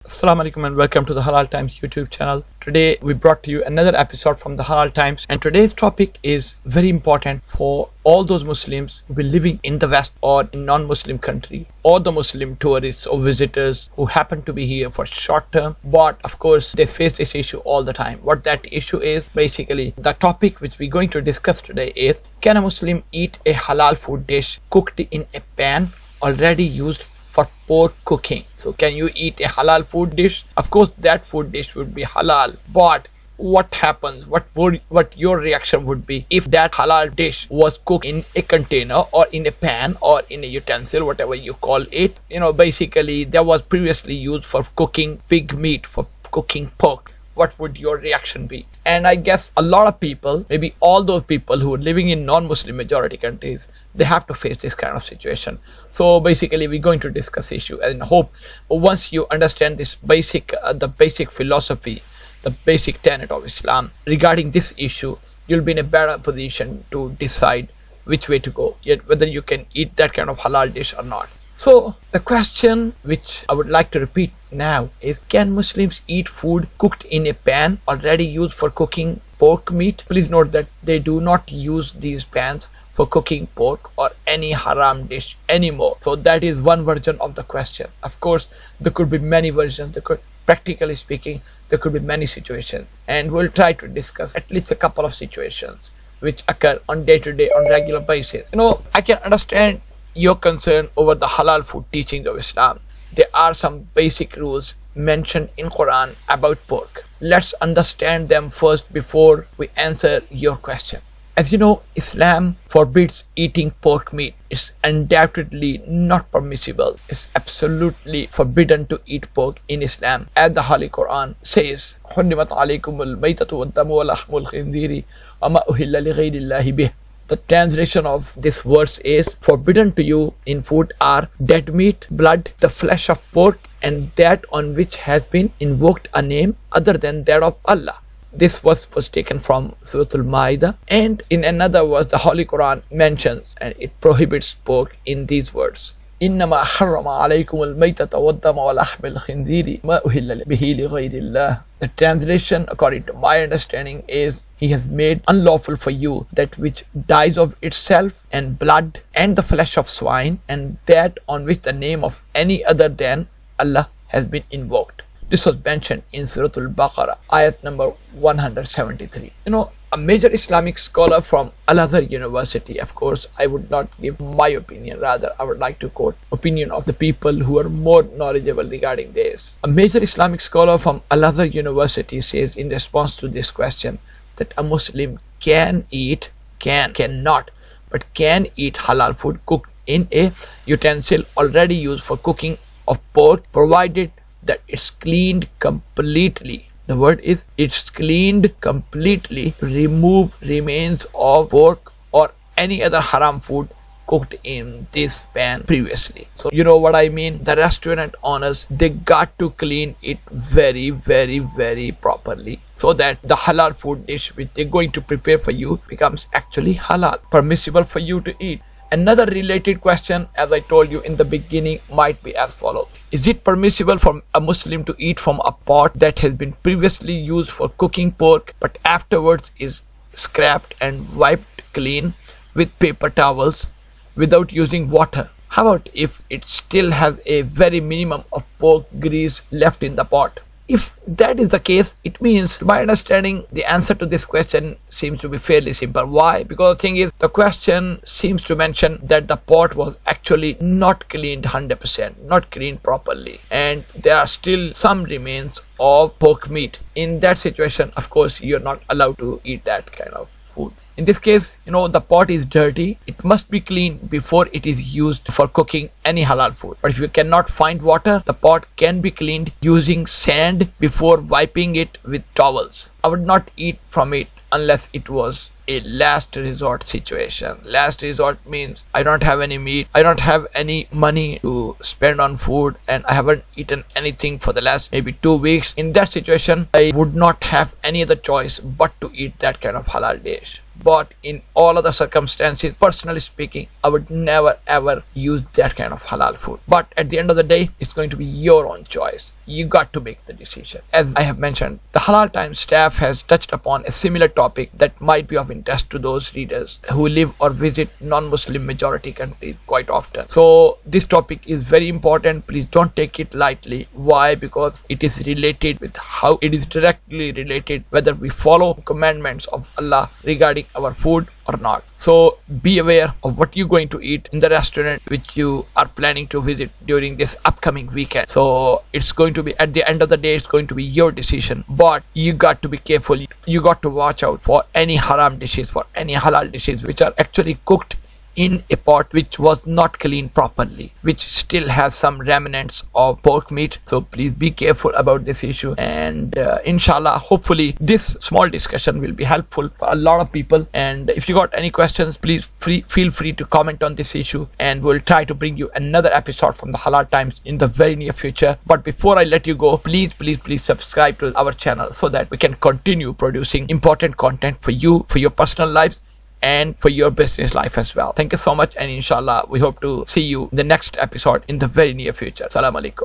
Assalamu alaikum and welcome to the Halal Times YouTube channel. Today we brought to you another episode from the Halal Times, and today's topic is very important for all those Muslims who be living in the West or in non-Muslim country, or the Muslim tourists or visitors who happen to be here for short term, but of course they face this issue all the time. What that issue is, basically the topic which we're going to discuss today is, can a Muslim eat a halal food dish cooked in a pan already used for pork cooking? So can you eat a halal food dish? Of course that food dish would be halal, but what happens, what your reaction would be if that halal dish was cooked in a container or in a pan or in a utensil, whatever you call it, basically that was previously used for cooking pig meat, for cooking pork? What would your reaction be? And I guess a lot of people, maybe all those people who are living in non-Muslim majority countries, they have to face this kind of situation. So basically we're going to discuss issue, and hope once you understand this the basic philosophy, the basic tenet of Islam regarding this issue, you'll be in a better position to decide which way to go, yet whether you can eat that kind of halal dish or not. So the question which I would like to repeat now is, can Muslims eat food cooked in a pan already used for cooking pork meat? Please note that they do not use these pans for cooking pork or any haram dish anymore. So that is one version of the question. Of course there could be many versions. Practically speaking, there could be many situations, and we'll try to discuss at least a couple of situations which occur on day-to-day, on regular basis. I can understand your concern over the halal food teachings of Islam. There are some basic rules mentioned in Quran about pork. Let's understand them first before we answer your question. As you know, Islam forbids eating pork meat. It's undoubtedly not permissible. It's absolutely forbidden to eat pork in Islam. As the Holy Quran says, حُرِّمَتْ عَلَيْكُمُ الْمَيْتَةُ وَالدَّمُ وَلَحْمُ الْخِنْزِيرِ وَمَا أُهِلَّ لِغَيْرِ اللَّهِ بِهِ. The translation of this verse is, forbidden to you in food are dead meat, blood, the flesh of pork, and that on which has been invoked a name other than that of Allah. This verse was taken from Surah Al-Ma'idah, and in another verse the Holy Quran mentions and it prohibits pork in these words. إِنَّمَا حَرَّمَ عَلَيْكُمُ الْمَيْتَةَ وَالدَّمَ وَلَحْمَ الْخِنْزِيرِ مَا أُهِلَّ بِهِ لِغَيْرِ اللَّهِ. The translation, according to my understanding, is, He has made unlawful for you that which dies of itself, and blood, and the flesh of swine, and that on which the name of any other than Allah has been invoked. This was mentioned in Surah Al-Baqarah, ayat number 173. A major Islamic scholar from Al-Azhar University, of course I would not give my opinion, rather I would like to quote opinion of the people who are more knowledgeable regarding this. A major Islamic scholar from Al-Azhar University says in response to this question that a Muslim cannot, but can eat halal food cooked in a utensil already used for cooking of pork, provided that it's cleaned completely. The word is, it's cleaned completely to remove remains of pork or any other haram food cooked in this pan previously. So you know what I mean? The restaurant owners, they got to clean it very, very, very properly, so that the halal food dish which they're going to prepare for you becomes actually halal, permissible for you to eat. Another related question, as I told you in the beginning, might be as follows. Is it permissible for a Muslim to eat from a pot that has been previously used for cooking pork but afterwards is scrapped and wiped clean with paper towels without using water? How about if it still has a very minimum of pork grease left in the pot? If that is the case, it means, to my understanding, the answer to this question seems to be fairly simple. Why? Because the thing is, the question seems to mention that the pot was actually not cleaned 100%, not cleaned properly, and there are still some remains of pork meat. In that situation, of course, you're not allowed to eat that kind of food. In this case, the pot is dirty. It must be cleaned before it is used for cooking any halal food. But if you cannot find water, the pot can be cleaned using sand before wiping it with towels. I would not eat from it unless it was a last resort situation. Last resort means I don't have any meat, I don't have any money to spend on food, and I haven't eaten anything for the last maybe 2 weeks. In that situation, I would not have any other choice but to eat that kind of halal dish. but in all other circumstances, personally speaking, I would never ever use that kind of halal food. But at the end of the day, it's going to be your own choice. You got to make the decision. As I have mentioned, the Halal Times staff has touched upon a similar topic that might be of interest to those readers who live or visit non-Muslim majority countries quite often. So this topic is very important. Please don't take it lightly. Why? Because it is related with how it is directly related whether we follow commandments of Allah regarding our food or not. So be aware of what you're going to eat in the restaurant which you are planning to visit during this upcoming weekend. So it's going to be, at the end of the day, it's going to be your decision, but you got to be careful. You got to watch out for any haram dishes, for any halal dishes which are actually cooked in a pot which was not cleaned properly, which still has some remnants of pork meat. So please be careful about this issue, and inshallah, hopefully this small discussion will be helpful for a lot of people. And if you got any questions, please feel free to comment on this issue, and we'll try to bring you another episode from the Halal Times in the very near future. But before I let you go, please subscribe to our channel so that we can continue producing important content for you, for your personal lives, and for your business life as well. Thank you so much, and inshallah we hope to see you in the next episode in the very near future. Assalamu alaikum.